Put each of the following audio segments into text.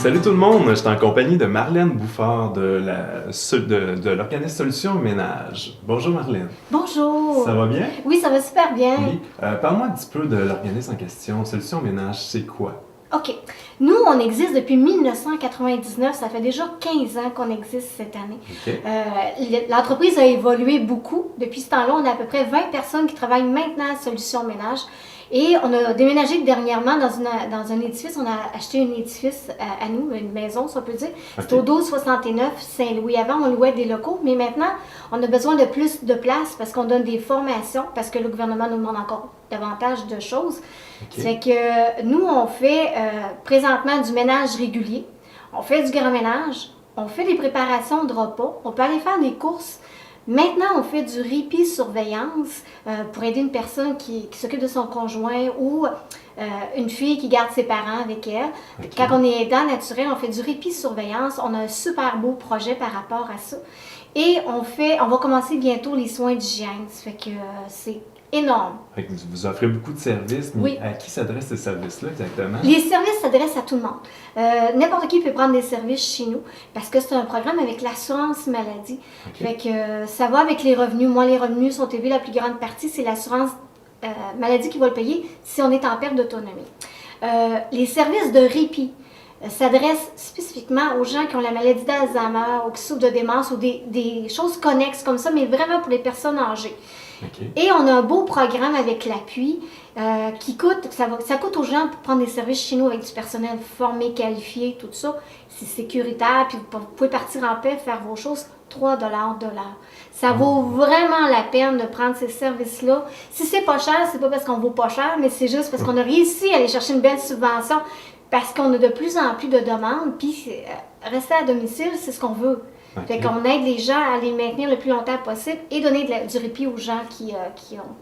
Salut tout le monde, je suis en compagnie de Marlène Bouffard de l'organisme Solutions Ménage. Bonjour Marlène. Bonjour. Ça va bien? Oui, ça va super bien. Oui. Parle-moi un petit peu de l'organisme en question. Solutions Ménage, c'est quoi? OK. Nous, on existe depuis 1999. Ça fait déjà 15 ans qu'on existe cette année. OK. L'entreprise a évolué beaucoup. Depuis ce temps-là, on a à peu près 20 personnes qui travaillent maintenant à Solutions Ménage. Et on a déménagé dernièrement dans un édifice. On a acheté un édifice à nous, une maison, si on peut dire. OK. C'est au 1269 Saint-Louis. Avant, on louait des locaux, mais maintenant, on a besoin de plus de place parce qu'on donne des formations, parce que le gouvernement nous demande encore davantage de choses. OK. C'est que nous, on fait présentement du ménage régulier. On fait du grand ménage. On fait des préparations de repas. On peut aller faire des courses. Maintenant, on fait du répit surveillance pour aider une personne qui s'occupe de son conjoint ou une fille qui garde ses parents avec elle. OK. Quand on est aidant naturel, on fait du répit surveillance. On a un super beau projet par rapport à ça. Et on va commencer bientôt les soins d'hygiène. Ça fait que c'est énorme. Fait que vous offrez beaucoup de services, mais Oui. à qui s'adressent ces services-là exactement? Les services s'adressent à tout le monde. N'importe qui peut prendre des services chez nous parce que c'est un programme avec l'assurance maladie. OK. Fait que ça va avec les revenus. Moi, les revenus sont élevés. La plus grande partie, c'est l'assurance maladie qui va le payer si on est en perte d'autonomie. Les services de répit s'adressent spécifiquement aux gens qui ont la maladie d'Alzheimer ou qui souffrent de démence ou des choses connexes comme ça, mais vraiment pour les personnes âgées. OK. Et on a un beau programme avec l'appui qui coûte, ça coûte aux gens pour prendre des services chez nous avec du personnel formé, qualifié, tout ça. C'est sécuritaire, puis vous pouvez partir en paix, faire vos choses, 3 de l'heure. Ça vaut vraiment la peine de prendre ces services-là. Si c'est pas cher, c'est pas parce qu'on vaut pas cher, mais c'est juste parce qu'on a réussi à aller chercher une belle subvention, parce qu'on a de plus en plus de demandes, puis rester à domicile, c'est ce qu'on veut. OK. Fait qu'on aide les gens à les maintenir le plus longtemps possible et donner du répit aux gens qui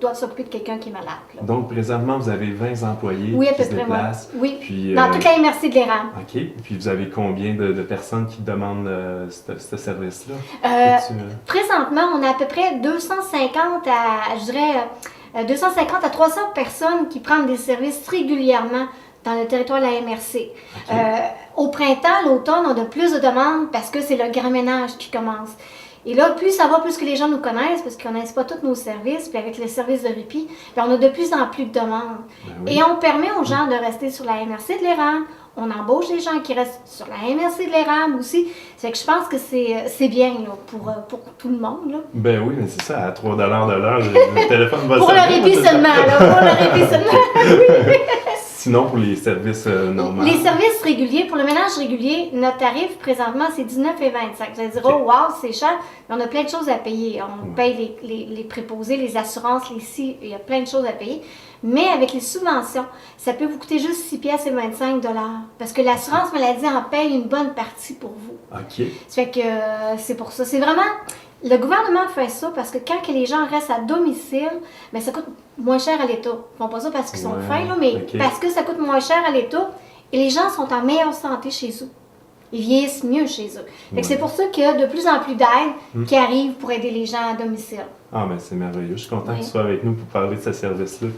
doivent s'occuper de quelqu'un qui est malade. Là. Donc, présentement, vous avez 20 employés Oui, à qui peu se près, déplacent. oui. Puis, Dans toute la MRC de l'ERAM. OK. Puis, vous avez combien de personnes qui demandent ce service-là? Présentement, on a à peu près 250 à 300 personnes qui prennent des services régulièrement dans le territoire de la MRC. OK. Au printemps, l'automne, on a plus de demandes parce que c'est le grand ménage qui commence. Et là, plus ça va, plus que les gens nous connaissent, parce qu'ils ne connaissent pas tous nos services, puis avec les services de répit, puis on a de plus en plus de demandes. Ben oui. Et on permet aux gens de rester sur la MRC de l'ERAM. On embauche des gens qui restent sur la MRC de l'ERAM aussi. C'est que je pense que c'est bien là, pour tout le monde. Là. Ben oui, mais c'est ça, à 3 de l'heure, le téléphone va Pour le répit seulement, là, pour le répit seulement. Oui. Sinon, pour les services normaux. Les services réguliers, pour le ménage régulier, notre tarif présentement, c'est 19,25. Vous allez dire, oh wow, c'est cher, mais on a plein de choses à payer. On paye les préposés, les assurances, les si, il y a plein de choses à payer. Mais avec les subventions, ça peut vous coûter juste 6,25 $. Parce que l'assurance maladie en paye une bonne partie pour vous. OK. Ça fait que c'est pour ça. C'est vraiment... Le gouvernement fait ça parce que quand les gens restent à domicile, bien, ça coûte moins cher à l'État. Ils font pas ça parce qu'ils sont fins, là, mais OK. parce que ça coûte moins cher à l'État et les gens sont en meilleure santé chez eux. Ils vieillissent mieux chez eux. Fait que c'est pour ça qu'il y a de plus en plus d'aides qui arrivent pour aider les gens à domicile. Ah, ben c'est merveilleux. Je suis content Oui. que tu sois avec nous pour parler de ce service-là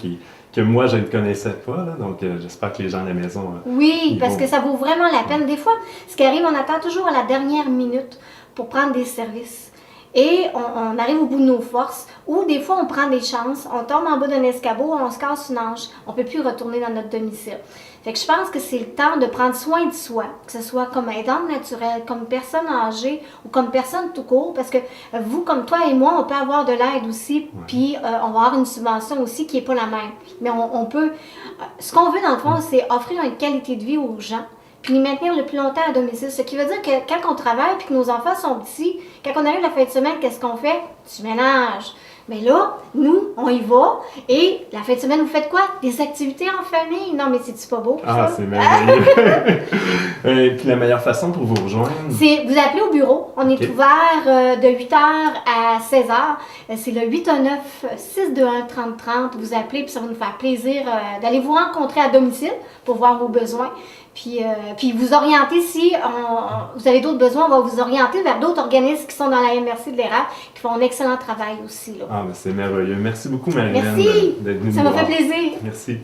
que moi, je ne connaissais pas. Là, donc, j'espère que les gens à la maison... Oui, ils parce vont- que ça vaut vraiment la peine. Des fois, ce qui arrive, on attend toujours à la dernière minute pour prendre des services. Et on arrive au bout de nos forces, ou des fois on prend des chances, on tombe en bas d'un escabeau, on se casse une hanche, on ne peut plus retourner dans notre domicile. Fait que je pense que c'est le temps de prendre soin de soi, que ce soit comme aidante naturelle, comme personne âgée ou comme personne tout court, parce que vous, comme toi et moi, on peut avoir de l'aide aussi, puis on va avoir une subvention aussi qui n'est pas la même. Mais on peut... ce qu'on veut dans le fond, c'est offrir une qualité de vie aux gens, puis les maintenir le plus longtemps à domicile. Ce qui veut dire que quand on travaille puis que nos enfants sont petits, quand on arrive la fin de semaine, qu'est-ce qu'on fait? Tu ménages. Mais là, nous, on y va. Et la fin de semaine, vous faites quoi? Des activités en famille? Non, mais c'est-tu pas beau? Ah, ça? c'est merveilleux. Et puis la meilleure façon pour vous rejoindre? C'est, vous appelez au bureau. On est Ok. ouvert de 8h à 16h. C'est le 819-621-3030. Vous appelez, puis ça va nous faire plaisir d'aller vous rencontrer à domicile pour voir vos besoins. Puis vous orienter, si vous avez d'autres besoins, on va vous orienter vers d'autres organismes qui sont dans la MRC de l'ERAM, qui font un excellent travail aussi. Là. Ah, mais c'est merveilleux. Merci beaucoup, Marilyn, Merci, d'être venue ça nous m'a fait voir. plaisir. Merci.